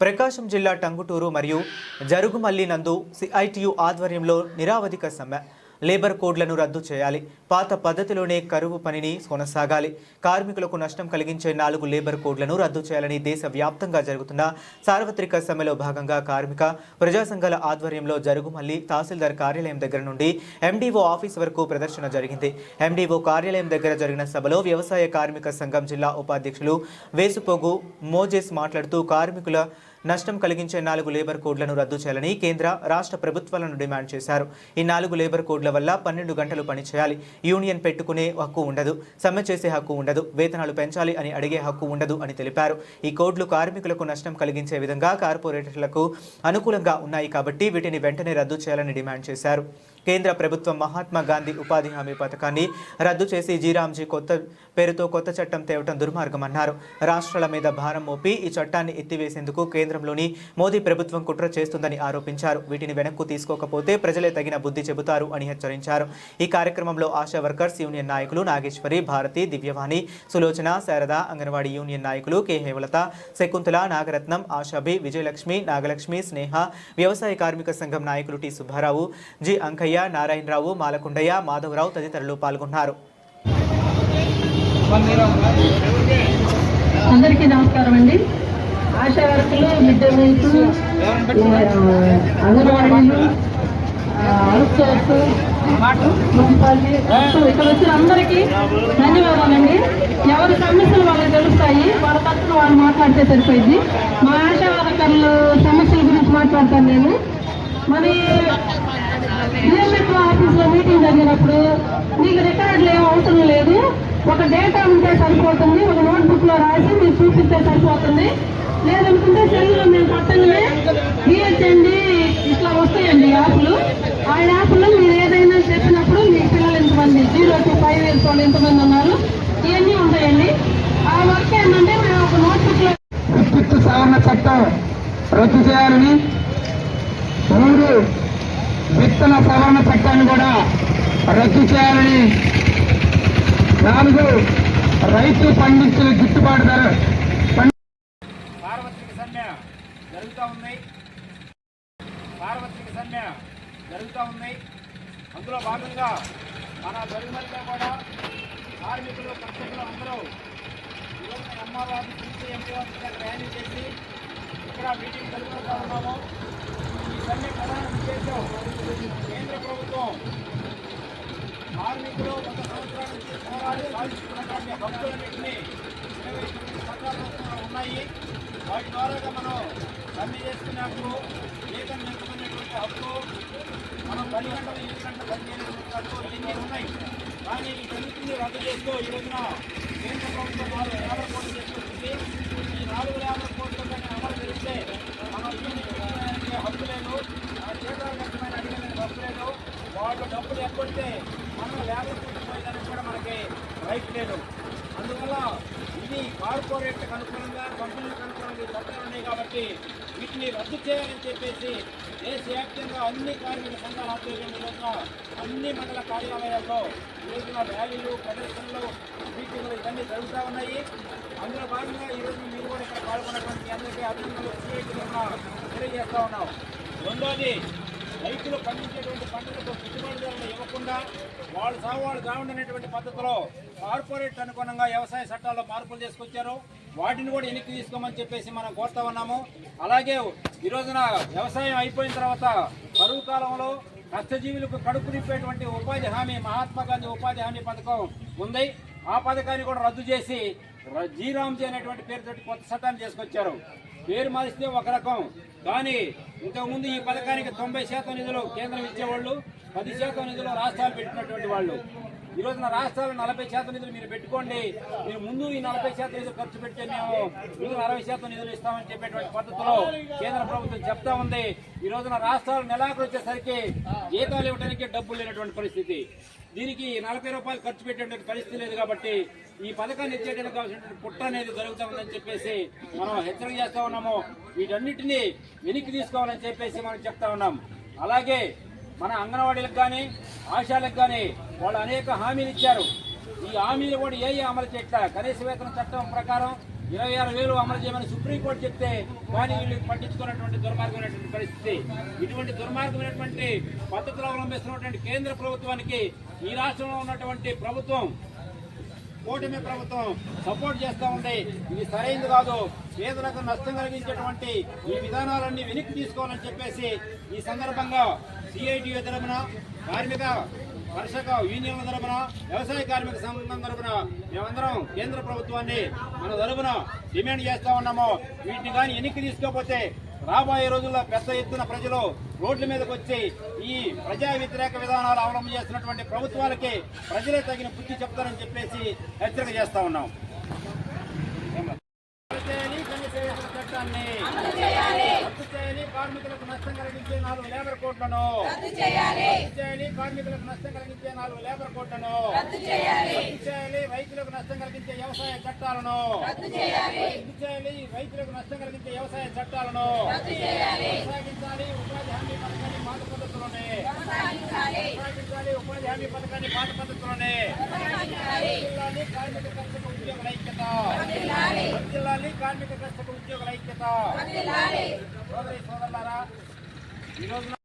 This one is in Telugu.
ప్రకాశం జిల్లా టంగుటూరు మరియు జరుగుమల్లి నందు సిఐటియు ఆధ్వర్యంలో నిరావధిక సమ్మె. లేబర్ కోడ్లను రద్దు చేయాలి. పాత పద్ధతిలోనే కరువు పనిని కొనసాగాలి. కార్మికులకు నష్టం కలిగించే 4 లేబర్ కోడ్లను రద్దు చేయాలని దేశవ్యాప్తంగా జరుగుతున్న సార్వత్రిక సమ్మెలో భాగంగా కార్మిక ప్రజా సంఘాల ఆధ్వర్యంలో జరుగుమల్లి తహసీల్దార్ కార్యాలయం దగ్గర నుండి ఎండీఓ ఆఫీస్ వరకు ప్రదర్శన జరిగింది. ఎండీఓ కార్యాలయం దగ్గర జరిగిన సభలో వ్యవసాయ కార్మిక సంఘం జిల్లా ఉపాధ్యక్షులు వేసుపోగు మోజెస్ మాట్లాడుతూ కార్మికుల నష్టం కలిగించే 4 లేబర్ కోడ్లను రద్దు చేయాలని కేంద్ర రాష్ట్ర ప్రభుత్వాలను డిమాండ్ చేశారు. ఈ 4 లేబర్ కోడ్ల వల్ల 12 గంటలు పనిచేయాలి. యూనియన్ పెట్టుకునే హక్కు ఉండదు, సమ్మె చేసే హక్కు ఉండదు, వేతనాలు పెంచాలి అని అడిగే హక్కు ఉండదు అని తెలిపారు. ఈ కోడ్లు కార్మికులకు నష్టం కలిగించే విధంగా కార్పొరేటర్లకు అనుకూలంగా ఉన్నాయి కాబట్టి వీటిని వెంటనే రద్దు చేయాలని డిమాండ్ చేశారు. కేంద్ర ప్రభుత్వం మహాత్మా గాంధీ ఉపాధి హామీ పథకాన్ని రద్దు చేసి జీరాంజీ పేరుతో కొత్త చట్టం తేవటం దుర్మార్గమన్నారు. రాష్ట్రాల మీద భారం మోపి ఈ చట్టాన్ని ఎత్తివేసేందుకు కేంద్రంలోని మోదీ ప్రభుత్వం కుట్ర చేస్తుందని ఆరోపించారు. వీటిని వెనక్కు తీసుకోకపోతే ప్రజలే తగిన బుద్ధి చెబుతారు అని హెచ్చరించారు. ఈ కార్యక్రమంలో ఆశా వర్కర్స్ యూనియన్ నాయకులు నాగేశ్వరి, భారతి, దివ్యవాణి, సులోచన, శారద, అంగన్వాడీ యూనియన్ నాయకులు కె హేమలత, శకుంతల, నాగరత్నం, ఆశాబి, విజయలక్ష్మి, నాగలక్ష్మి, స్నేహ, వ్యవసాయ కార్మిక సంఘం నాయకులు టి సుబ్బారావు, జి అంకయ్య, నారాయణరావు, మాలకొండయ్య, మాధవరావు తదితరులు పాల్గొన్నారు. అందరికీ నమస్కారం అండి. ఆశా వర్కులు, మిడ్ డే మీల్స్, అంగన్వాడీలు, అవుట్సోర్స్, మున్సిపాలిటీ, ఇక్కడ వచ్చిన అందరికీ ధన్యవాదాలండి. ఎవరి సమస్యలు వాళ్ళకి తెలుస్తాయి, వాళ్ళ తరఫున వాళ్ళు మాట్లాడితే సరిపోయింది. మా ఆశా వర్కర్లు సమస్యల గురించి మాట్లాడతాను నేను. మన డిఎంఎఫ్ ఆఫీస్లో మీటింగ్ జరిగినప్పుడు మీకు రికార్డులు ఏం అవసరం లేదు, ఒక డేటా ఉంటే సరిపోతుంది, ఒక నోట్బుక్లో రాసి మీరు చూపిస్తే సరిపోతుంది. లేదనుకుంటే సెల్లో మేము పట్టణమే బిహెచ్ఎండి ఇట్లా వస్తాయండి యాప్లు. ఆ యాప్లో మీరు ఏదైనా చెప్పినప్పుడు మీ పిల్లలు ఎంతమంది 0 to 5 years వాళ్ళు ఎంతమంది ఉన్నారు ఇవన్నీ ఉంటాయండి. ఆ వర్క్ ఏంటంటే మేము ఒక నోట్బుక్లో విద్యుత్ సవరణ చట్టం రద్దు చేయాలని, 3 విత్తన సవరణ చట్టాన్ని కూడా రద్దు చేయాలని, 4 రైతు పండించిన గిట్టుబాటు ధర సార్వత్రిక సమ్మె జరుగుతూ ఉంది. అందులో భాగంగా మన జరుగుమల్లో కూడా కార్మికులు, కర్షకులు అందరూ ఈరోజు ఎంఆర్ ఆఫీస్ నుంచి ఎంపీ ఆఫీస్ దగ్గర ర్యాలీ చేసి ఇక్కడ మీటింగ్ జరుగుతూ ఉన్నాము. ఈ సమ్మె ప్రధాన ఉద్దేశం కేంద్ర ప్రభుత్వం కార్మికులు 100 సంవత్సరాల నుంచి పోరాడి సాధించుకున్నటువంటి హక్కులన్నింటినీ 29 చట్టాలు ఉన్నాయి. వాటి ద్వారా మనం సమ్మె చేసుకునే హక్కు, జీతం నిలుపుకునేటువంటి హక్కు, మనం 10 గంటలు 7 గంటలు పనిచేసేటువంటి హక్కు ఇవన్నీ ఉన్నాయి. కానీ వీటన్నింటినీ రద్దు చేస్తూ ఈ రోజున కేంద్ర ప్రభుత్వం 4 లేబర్ కోడ్లు చేసుకొచ్చింది. ఈ 4 లేబర్ కోడ్లు కానీ అమలు చేస్తే మనం యూనియన్ హక్కు లేదు, జీతాలు కష్టమైన అడిగిన హక్కు లేదు. వాళ్ళు డబ్బులు ఎక్కొస్తే మనం లేబర్ కోడ్లు పోయేదానికి కూడా మనకి రైట్ లేదు. అందువల్ల ఇది కార్పొరేట్లకు అనుకూలంగా, కంపెనీలకు అనుకూలంగా ఈ చట్టాలు ఉన్నాయి కాబట్టి వీటిని రద్దు చేయాలని చెప్పేసి దేశవ్యాప్తంగా అన్ని కార్మిక సంఘాల ఆధ్వర్యంలో అన్ని మండల కార్యాలయాల్లో ఈరోజున ర్యాలీలు, ప్రదర్శనలు, మీటింగ్లు ఇవన్నీ జరుగుతూ ఉన్నాయి. అందులో భాగంగా ఈరోజు మీరు కూడా ఇక్కడ పాల్గొన్నటువంటి అందరికీ అభినందనలు తెలియజేస్తూ ఉన్నాం. రెండోది, రైతులు పండించేటువంటి పంటలకు గిట్టుబాటు ధరలు ఇవ్వకుండా వాళ్ళు సాగుండనేటువంటి పద్ధతిలో కార్పొరేట్ అనుగుణంగా వ్యవసాయ చట్టాల్లో మార్పులు చేసుకొచ్చారు. వాటిని కూడా వెనక్కి తీసుకోమని చెప్పేసి మనం కోరుతా ఉన్నాము. అలాగే ఈ రోజున వ్యవసాయం అయిపోయిన తర్వాత కరువు కాలంలో కష్టజీవులకు కడుపు నింపేటువంటి ఉపాధి హామీ, మహాత్మా గాంధీ ఉపాధి హామీ పథకం ఉంది. ఆ పథకాన్ని కూడా రద్దు చేసి జీరాంజీ అనేటువంటి పేరుతోటి కొత్త చట్టాన్ని చేసుకొచ్చారు. పేరు మారిస్తే ఒక రకం, కానీ ఇంతకుముందు ఈ పథకానికి 90% నిధులు కేంద్రం ఇచ్చేవాళ్ళు, 10% నిధులు రాష్ట్రాలు పెట్టినటువంటి వాళ్ళు. ఈ రోజున రాష్ట్రాలు 40% నిధులు మీరు పెట్టుకోండి, మీరు ముందు ఈ 40% నిధులు ఖర్చు పెడితే మేము ముందు 60% నిధులు ఇస్తామని చెప్పేటువంటి పద్ధతిలో కేంద్ర ప్రభుత్వం చెప్తా ఉంది. ఈ రోజున రాష్ట్రాలు నెలాఖరు వచ్చేసరికి జీతాలు ఇవ్వడానికి డబ్బులు లేనటువంటి పరిస్థితి. దీనికి 40 రూపాయలు ఖర్చు పెట్టేటువంటి పరిస్థితి లేదు. కాబట్టి ఈ పథకాన్ని ఇచ్చేయడానికి కావాల్సినటువంటి పుట్ట అనేది జరుగుతూ ఉందని చెప్పేసి మనం హెచ్చరిక చేస్తా ఉన్నాము. వీటన్నిటినీ వెనక్కి తీసుకోవాలని చెప్పేసి మనం చెప్తా ఉన్నాం. అలాగే మన అంగన్వాడీలకు కానీ, ఆశాలకు కానీ వాళ్ళు అనేక హామీలు ఇచ్చారు. ఈ హామీలు కూడా ఏ అమలు చేయట్లా. కనీస వేతన చట్టం ప్రకారం 26,000 అమలు చేయమని సుప్రీంకోర్టు చెప్తే కానీ వీళ్ళు పట్టించుకున్నటువంటి దుర్మార్గమైనటువంటి పరిస్థితి. ఇటువంటి దుర్మార్గమైనటువంటి పద్ధతులు అవలంబిస్తున్నటువంటి కేంద్ర ప్రభుత్వానికి ఈ రాష్ట్రంలో ఉన్నటువంటి ప్రభుత్వం, కూటమి ప్రభుత్వం సపోర్ట్ చేస్తూ ఉంది. ఇది సరైనది కాదు. పేదలకు నష్టం కలిగించేటువంటి ఈ విధానాలన్నీ వెనక్కి తీసుకోవాలని చెప్పేసి ఈ సందర్భంగా సిఐటియు తరపున, కార్మిక కర్షక యూనియన్ల తరపున, వ్యవసాయ కార్మిక సంఘం తరపున మేమందరం కేంద్ర ప్రభుత్వాన్ని మన తరపున డిమాండ్ చేస్తా ఉన్నాము. వీటిని కానీ వెనక్కి తీసుకోకపోతే రాబోయే రోజుల్లో పెద్ద ఎత్తున ప్రజలు రోడ్ల మీదకి వచ్చి ఈ ప్రజా వ్యతిరేక విధానాలు అవలంబన చేస్తున్నటువంటి ప్రభుత్వాలకి ప్రజలే తగిన బుద్ధి చెప్తారని చెప్పేసి హెచ్చరిక చేస్తా ఉన్నాం. చట్టాన్ని రద్దు చేయాలి. కార్మికులకు నష్టం కలిగించే 4 లేబర్ కోడ్లను రద్దు చేయాలి. కార్మికులకు నష్టం కలిగించే 4 లేబర్ కోడ్లను రద్దు చేయాలి. రైతులకు నష్టం కలిగించే వ్యవసాయ చట్టాలను రద్దు చేయాలి. రైతులకు నష్టం కలిగించే వ్యవసాయ చట్టాలను రద్దు చేయాలి. కొనసాగించాలి. ఉపాధి హామీ పథకాన్ని పాత పద్ధతుల్లోనే కొనసాగించాలి. ఉపాధి హామీ పథకాన్ని పాత పద్ధతుల్లోనే కార్మిక కర్షక ఉద్యోగుల ఐక్యత, కార్మిక కర్షక ఉద్యోగుల ఐక్యత. సోదరి సోదరులారా, ఈ రోజున